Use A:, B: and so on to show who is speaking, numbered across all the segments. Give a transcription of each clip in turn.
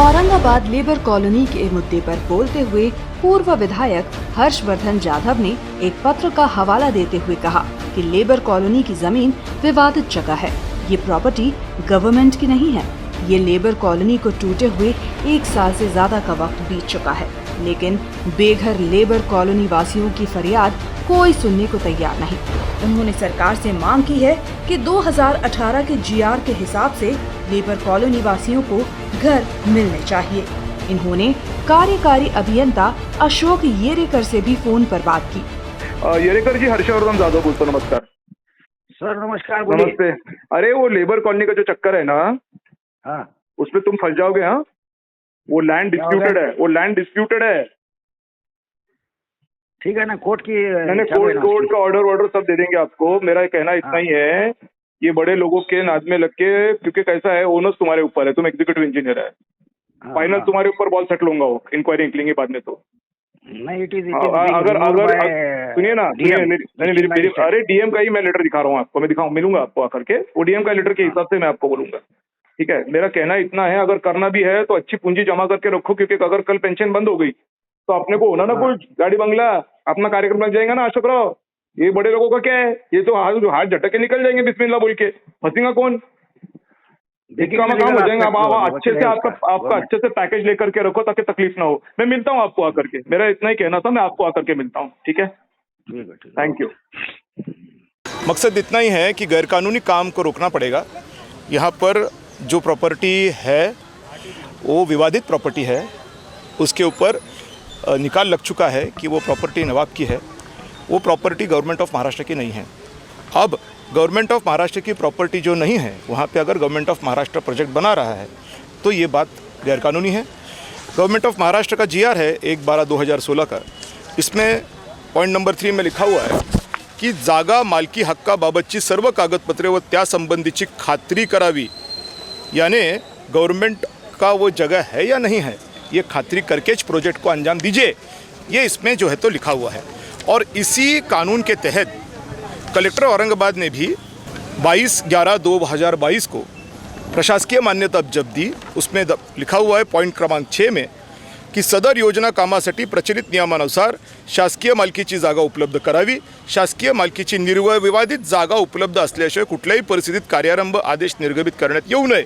A: Aurangabad labour colony के मुद्दे पर बोलते हुए पूर्व विधायक हर्षवर्धन जाधव ने एक पत्र का हवाला देते हुए कहा कि लेबर कॉलोनी की जमीन विवादित जगह है। ये प्रॉपर्टी गवर्नमेंट की नहीं है। ये लेबर कॉलोनी को टूटे हुए 1 साल से ज्यादा का वक्त बीत चुका है, लेकिन बेघर लेबर कॉलोनी वासियों की फरियाद कोई सुनने को तैयार नहीं। उन्होंने सरकार से मांग की है कि 2018 के जीआर के हिसाब से लेबर कॉलोनी वासियों को घर मिलने चाहिए। इन्होंने कार्यकारी अभियंता अशोक येरेकर से भी फोन पर बात की।
B: येरेकर जी, हर्षवर्धन जाधव बोलतो। नमस्कार
C: सर। नमस्कार।
B: नमस्ते। अरे वो लेबर कॉलोनी का जो चक्कर है ना,
C: हाँ,
B: उसमें तुम फंस जाओगे। हाँ, वो लैंड डिस्प्यूटेड है। वो लैंड डिस्प्यूटेड है।
C: ठीक है ना, कोर्ट की
B: मैंने कोर्ट का ऑर्डर सब दे देंगे आपको। मेरा कहना इतना ही है, ये बड़े लोगों के नाद में लग के, क्योंकि कैसा है, ओनर्स तुम्हारे ऊपर है, तुम एग्जीक्यूटिव इंजीनियर है, फाइनल तुम्हारे ऊपर बॉल सेटल होगा। वो इंक्वायरी निकलेंगे बाद में। तो
C: नहीं,
B: अगर सुनिए ना, अरे डीएम का ही मैं लेटर दिखा रहा हूँ आपको। मिलूंगा आपको आकर के। वो डीएम का लेटर के हिसाब से मैं आपको बोलूंगा। ठीक है, मेरा कहना इतना है, अगर करना भी है तो अच्छी पूंजी जमा करके रखो, क्योंकि अगर कल पेंशन बंद हो गई तो अपने को होना ना कुछ गाड़ी बंगला, अपना कार्यक्रम लग जाएगा ना। अशोक राव, ये बड़े लोगों का क्या है, ये तो हाथ झटक के निकल जाएंगे बिस्मिल्लाह बोल के। फंसेगा कौन? काम हो जाएगा। आप अच्छे से आपका अच्छे से पैकेज लेकर के रखो ताकि तकलीफ ना हो। मैं मिलता हूँ आपको आकर के। मेरा इतना ही कहना था, मैं आपको आकर के मिलता हूँ। ठीक है, थैंक यू।
D: मकसद इतना ही है कि गैरकानूनी काम को रोकना पड़ेगा। यहाँ पर जो प्रॉपर्टी है वो विवादित प्रॉपर्टी है। उसके ऊपर निकाल लग चुका है कि वो प्रॉपर्टी नवाब की है। वो प्रॉपर्टी गवर्नमेंट ऑफ महाराष्ट्र की नहीं है। अब गवर्नमेंट ऑफ महाराष्ट्र की प्रॉपर्टी जो नहीं है, वहाँ पे अगर गवर्नमेंट ऑफ महाराष्ट्र प्रोजेक्ट बना रहा है तो ये बात गैरकानूनी है। गवर्नमेंट ऑफ महाराष्ट्र का जीआर है 1/12/2016 का। इसमें पॉइंट नंबर 3 में लिखा हुआ है की जागा मालकी हक्काबाबतची सर्व कागदपत्रे व त्यासंबंधीची खात्री करावी। यानी गवर्नमेंट का वो जगह है या नहीं है, ये खात्री करके प्रोजेक्ट को अंजाम दीजिए। ये इसमें जो है तो लिखा हुआ है। और इसी कानून के तहत कलेक्टर औरंगाबाद ने भी 22/11/2022 को प्रशासकीय मान्यता जब दी, उसमें लिखा हुआ है पॉइंट क्रमांक 6 में की सदर योजना कामासाठी प्रचलित नियमानुसार शासकीय मालकीची जागा उपलब्ध करावी। शासकीय मालकीची निर्विवादित जागा उपलब्ध असल्याशिवाय कुठल्याही परिस्थितीत कार्यारंभ आदेश निर्गमित करण्यात येऊ नये।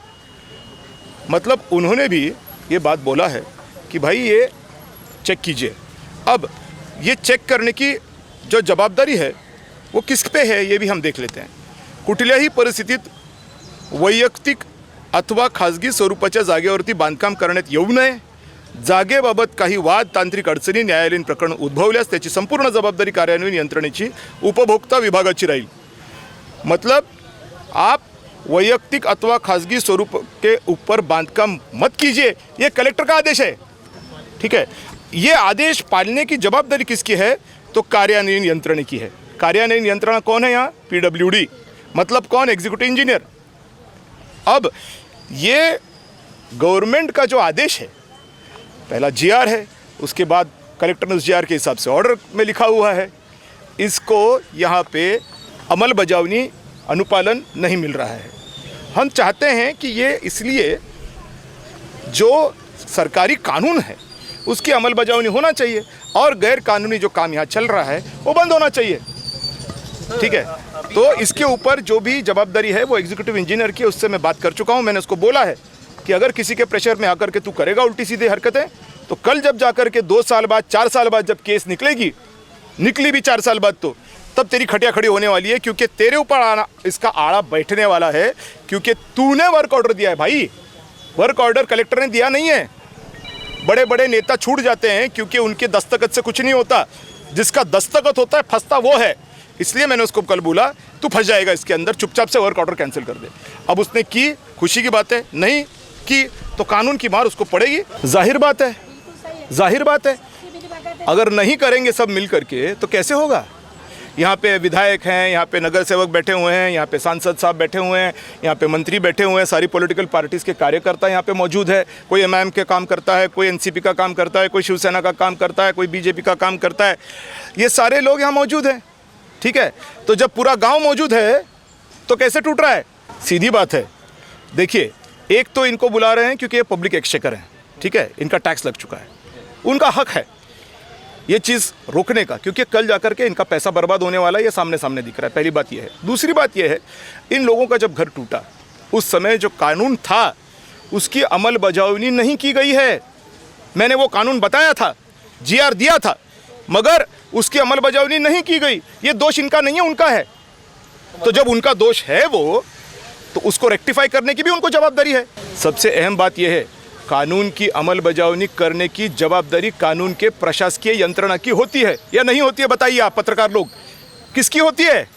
D: मतलब उन्होंने भी ये बात बोला है कि भाई ये चेक कीजिए। अब ये चेक करने की जो जवाबदारी है वो किस पे है, ये भी हम देख लेते हैं। कुठल्याही परिस्थितीत वैयक्तिक अथवा खाजगी स्वरूपाच्या जागेवरती बांधकाम करण्यात येऊ नये। जागेबाबत काही वाद, तांत्रिक अडचणी, न्यायालयीन प्रकरण उद्भवल्यास त्याची संपूर्ण जबाबदारी कार्यान्वयन यंत्रणेची उपभोक्ता विभागाची राहील। मतलब आप वैयक्तिक अथवा खाजगी स्वरूप के ऊपर बांधकाम मत कीजिए, ये कलेक्टर का आदेश है। ठीक है, ये आदेश पालने की जवाबदारी किसकी है? तो कार्यान्वयन यंत्रणे की है। कार्यान्वयन यंत्रणा कौन है यहाँ? PWD, मतलब कौन? Executive engineer. अब ये गवर्नमेंट का जो आदेश है, पहला जीआर है, उसके बाद कलेक्टर ने उस जीआर के हिसाब से ऑर्डर में लिखा हुआ है। इसको यहाँ पे अमल बजावनी, अनुपालन नहीं मिल रहा है। हम चाहते हैं कि ये इसलिए जो सरकारी कानून है उसकी अमल बजावनी होना चाहिए और गैर कानूनी जो काम यहाँ चल रहा है वो बंद होना चाहिए। ठीक है, तो इसके ऊपर जो भी जवाबदारी है वो एग्जीक्यूटिव इंजीनियर की, उससे मैं बात कर चुका हूँ। मैंने उसको बोला है कि अगर किसी के प्रेशर में आकर के तू करेगा उल्टी सीधी हरकतें, तो कल जब जाकर के 2 साल बाद, 4 साल बाद जब केस निकली भी 4 साल बाद, तो तब तेरी खटिया खड़ी होने वाली है, क्योंकि तेरे ऊपर इसका आड़ा बैठने वाला है, क्योंकि तूने वर्क ऑर्डर दिया है। भाई, वर्क ऑर्डर कलेक्टर ने दिया नहीं है। बड़े बड़े नेता छूट जाते हैं क्योंकि उनके दस्तखत से कुछ नहीं होता। जिसका दस्तखत होता है फंसता वो है। इसलिए मैंने उसको कल बोला तू फंस जाएगा इसके अंदर, चुपचाप से वर्क ऑर्डर कैंसिल कर दे। अब उसने की, खुशी की बात है। नहीं की तो कानून की मार उसको पड़ेगी। जाहिर बात है अगर नहीं करेंगे सब मिल करके तो कैसे होगा? यहाँ पे विधायक हैं, यहाँ पे नगर सेवक बैठे हुए हैं, यहाँ पे सांसद साहब बैठे हुए हैं, यहाँ पे मंत्री बैठे हुए हैं, सारी पॉलिटिकल पार्टीज़ के कार्यकर्ता यहाँ पे मौजूद है। कोई एमआईएम के काम करता है, कोई एनसीपी का काम करता है, कोई शिवसेना का काम करता है, कोई बीजेपी का काम करता है। ये सारे लोग यहाँ मौजूद हैं। ठीक है, तो जब पूरा गाँव मौजूद है तो कैसे टूट रहा है? सीधी बात है। देखिए, एक तो इनको बुला रहे हैं क्योंकि ये पब्लिक एक्सचेकर हैं, ठीक है, इनका टैक्स लग चुका है, उनका हक है ये चीज़ रोकने का, क्योंकि कल जाकर के इनका पैसा बर्बाद होने वाला है, ये सामने सामने दिख रहा है। पहली बात ये है। दूसरी बात ये है, इन लोगों का जब घर टूटा उस समय जो कानून था उसकी अमल बजावनी नहीं की गई है। मैंने वो कानून बताया था, जीआर दिया था, मगर उसकी अमल बजावनी नहीं की गई। ये दोष इनका नहीं है, उनका है। तो जब उनका दोष है वो, तो उसको रेक्टिफाई करने की भी उनको जवाबदारी है। सबसे अहम बात यह है, कानून की अमल बजावनी करने की जवाबदारी कानून के प्रशासकीय यंत्रणा की होती है या नहीं होती है? बताइए आप पत्रकार लोग, किसकी होती है?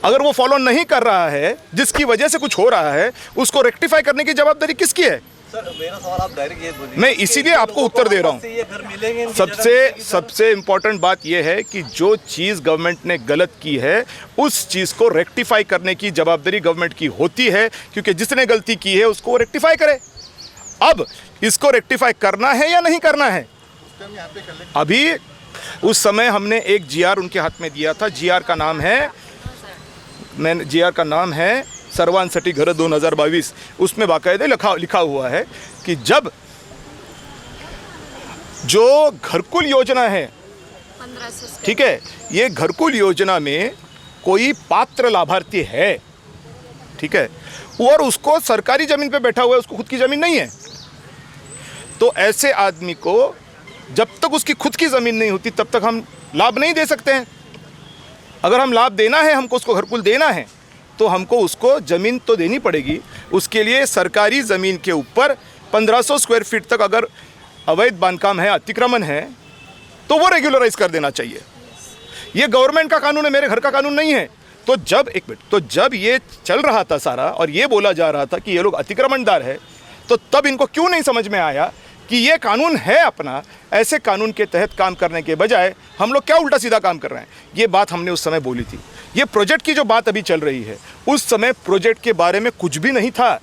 D: अगर वो फॉलो नहीं कर रहा है, जिसकी वजह से कुछ हो रहा है, उसको रेक्टिफाई करने की जवाबदारी किसकी है?
E: सर मेरा सवाल आप डायरेक्ट ये बोलिए।
D: मैं इसीलिए आपको उत्तर दे रहा हूँ। सबसे इम्पोर्टेंट बात यह है कि जो चीज़ गवर्नमेंट ने गलत की है उस चीज़ को रेक्टिफाई करने की जवाबदारी गवर्नमेंट की होती है, क्योंकि जिसने गलती की है उसको रेक्टिफाई करे। अब इसको रेक्टिफाई करना है या नहीं करना है? अभी उस समय हमने एक जीआर उनके हाथ में दिया था। जीआर का नाम है सर्वांसाठी घर 2022। उसमें बाकायदे लिखा हुआ है कि जब जो घरकुल योजना है, ठीक है, ये घरकुल योजना में कोई पात्र लाभार्थी है, ठीक है, और उसको सरकारी ज़मीन पे बैठा हुआ है, उसको खुद की ज़मीन नहीं है, तो ऐसे आदमी को जब तक उसकी खुद की ज़मीन नहीं होती तब तक हम लाभ नहीं दे सकते हैं। अगर हम लाभ देना है, हमको उसको घरकुल देना है, तो हमको उसको ज़मीन तो देनी पड़ेगी। उसके लिए सरकारी ज़मीन के ऊपर 1500 स्क्वायर फीट तक अगर अवैध बांधकाम है, अतिक्रमण है, तो वो रेगुलराइज कर देना चाहिए। ये गवर्नमेंट का कानून है, मेरे घर का कानून नहीं है। तो जब ये चल रहा था सारा और ये बोला जा रहा था कि ये लोग अतिक्रमणदार है, तो तब इनको क्यों नहीं समझ में आया कि ये कानून है अपना, ऐसे कानून के तहत काम करने के बजाय हम लोग क्या उल्टा सीधा काम कर रहे हैं? ये बात हमने उस समय बोली थी। ये प्रोजेक्ट की जो बात अभी चल रही है, उस समय प्रोजेक्ट के बारे में कुछ भी नहीं था,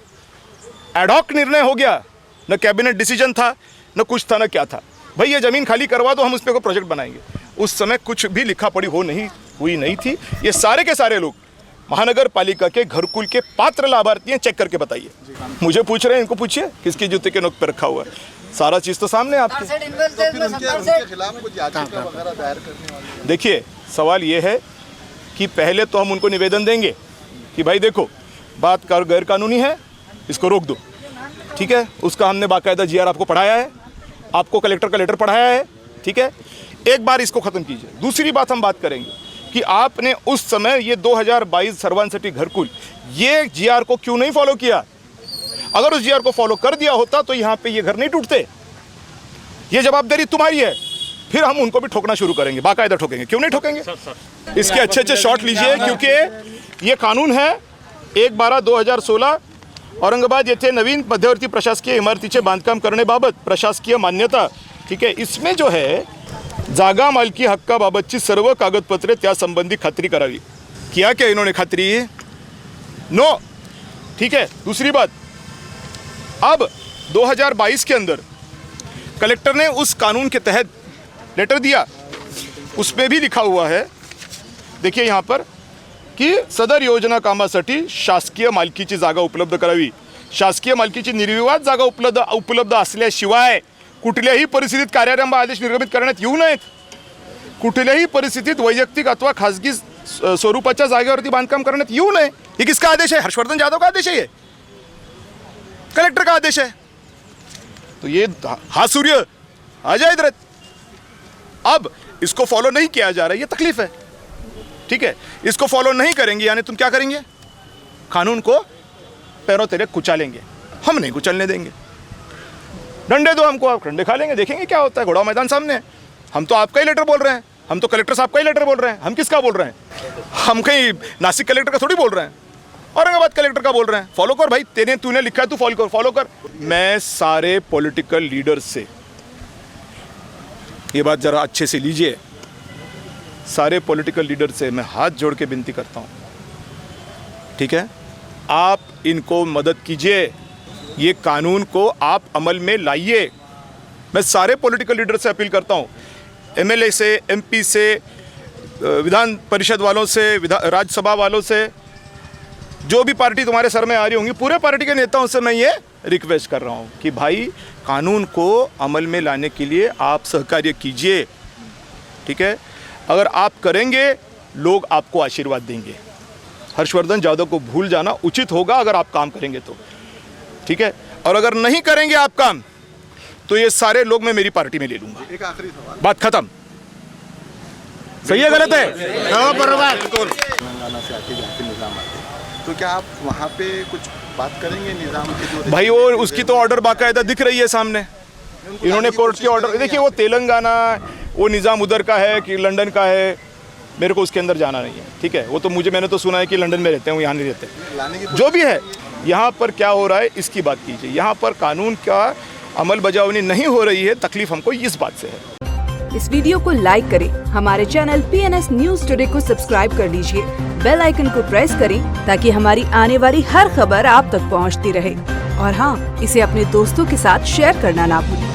D: एडहॉक निर्णय हो गया, न कैबिनेट डिसीजन था, न कुछ था, न क्या था। भाई ये ज़मीन खाली करवा दो, हम उस पर कोई प्रोजेक्ट बनाएंगे। उस समय कुछ भी लिखा पढ़ी हुई नहीं थी। ये सारे के सारे लोग महानगर पालिका के घरकुल के पात्र लाभार्थी हैं, चेक करके बताइए। मुझे पूछ रहे हैं, इनको पूछिए किसकी जूते के नोक पर रखा हुआ है। सारा चीज़ तो सामने आपके। देखिए, सवाल ये है कि पहले तो हम उनको निवेदन देंगे कि भाई देखो, बात कर गैर कानूनी है, इसको रोक दो, ठीक है। उसका हमने बाकायदा जीआर आपको पढ़ाया है, आपको कलेक्टर का लेटर पढ़ाया है, ठीक है। एक बार इसको ख़त्म कीजिए। दूसरी बात हम बात करेंगे कि आपने उस समय ये 2022 सर्वांसाठी घरकुल ये जीआर को क्यों नहीं फॉलो किया? अगर उस जीआर को फॉलो कर दिया होता तो यहाँ पे ये घर नहीं टूटते। ये जवाबदारी तुम्हारी है। फिर हम उनको भी ठोकना शुरू करेंगे, बाकायदा ठोकेंगे। क्यों नहीं ठोकेंगे? इसके अच्छे शॉट लीजिए, क्योंकि ये कानून है 1/12/2016 औरंगाबाद येथे नवीन मध्यवर्ती प्रशासकीय इमारतीचे बांधकाम करण्याबाबत प्रशासकीय मान्यता, ठीक है। इसमें जो है जागा मालकी हक्काबाबतची सर्व कागदपत्रे त्यासंबंधी खात्री करावी। किया क्या इन्होंने खात्री? नो, ठीक है। दूसरी बात, अब 2022 के अंदर कलेक्टर ने उस कानून के तहत लेटर दिया, उसमें भी लिखा हुआ है, देखिए यहाँ पर, की सदर योजना कामासाठी शासकीय मालकीची जागा उपलब्ध करावी। शासकीय मालकीची निर्विवाद जागा उपलब्ध असल्याशिवाय कुठल्याही परिस्थितीत कार्यारंभ आदेश निर्गमित करण्यात येऊ नयेत। कुठल्याही परिस्थितीत वैयक्तिक अथवा खासगी स्वरूपाच्या जागेवरती बांधकाम करण्यात येऊ नये। ये किसका आदेश है? हर्षवर्धन यादव का आदेश है, ये कलेक्टर का आदेश है। तो ये हा सूर्य आ जाए इधर। अब इसको फॉलो नहीं किया जा रहा है, ये तकलीफ है, ठीक है। इसको फॉलो नहीं करेंगे यानी तुम क्या करेंगे? कानून को पैरों तले कुचलेंगे। हम नहीं कुचलने देंगे। डंडे दो हमको, आप डंडे खा लेंगे, देखेंगे क्या होता है। घोड़ा मैदान सामने है। हम तो आपका ही लेटर बोल रहे हैं, हम तो कलेक्टर साहब का ही लेटर बोल रहे हैं। हम किसका बोल रहे हैं? हम कहीं नासिक कलेक्टर का थोड़ी बोल रहे हैं, औरंगाबाद कलेक्टर का बोल रहे हैं। फॉलो कर भाई, तूने लिखा है, तू फॉलो कर। मैं सारे पॉलिटिकल लीडर्स से ये बात जरा अच्छे से लीजिए, सारे पॉलिटिकल लीडर से मैं हाथ जोड़ के विनती करता हूँ, ठीक है। आप इनको मदद कीजिए, ये कानून को आप अमल में लाइए। मैं सारे पॉलिटिकल लीडर से अपील करता हूँ, एमएलए से, एमपी से, विधान परिषद वालों से, राज्यसभा वालों से, जो भी पार्टी तुम्हारे सर में आ रही होंगी, पूरे पार्टी के नेताओं से मैं ये रिक्वेस्ट कर रहा हूँ कि भाई कानून को अमल में लाने के लिए आप सहकार्य कीजिए, ठीक है। अगर आप करेंगे लोग आपको आशीर्वाद देंगे। हर्षवर्धन जाधव को भूल जाना उचित होगा अगर आप काम करेंगे तो, ठीक है। और अगर नहीं करेंगे आप काम तो ये सारे लोग मैं मेरी पार्टी में ले लूंगा।
E: एक आखिरी सवाल,
D: बात खत्म। सही है गलत है?
E: तेलंगाना से आके जहाँ पे निज़ाम आते हैं, तो क्या आप वहाँ पे कुछ बात करेंगे निज़ाम के जो
D: भाई वो उसकी तो ऑर्डर बाकायदा दिख रही है सामने, इन्होंने कोर्ट के ऑर्डर, देखिए वो तेलंगाना वो निज़ाम उधर का है कि लंदन का है, मेरे को उसके अंदर जाना नहीं है, ठीक है। वो तो मैंने तो सुना है कि लंदन में रहते हैं, वो यहाँ नहीं रहते।
E: लाने की
D: जो भी है यहाँ पर क्या हो रहा है इसकी बात कीजिए। यहाँ पर कानून का अमल बजावनी नहीं हो रही है, तकलीफ हमको इस बात से है।
A: इस वीडियो को लाइक करें, हमारे चैनल PNS न्यूज टुडे को सब्सक्राइब कर लीजिए, बेल आइकन को प्रेस करें ताकि हमारी आने वाली हर खबर आप तक पहुंचती रहे। और हाँ, इसे अपने दोस्तों के साथ शेयर करना ना भूलें।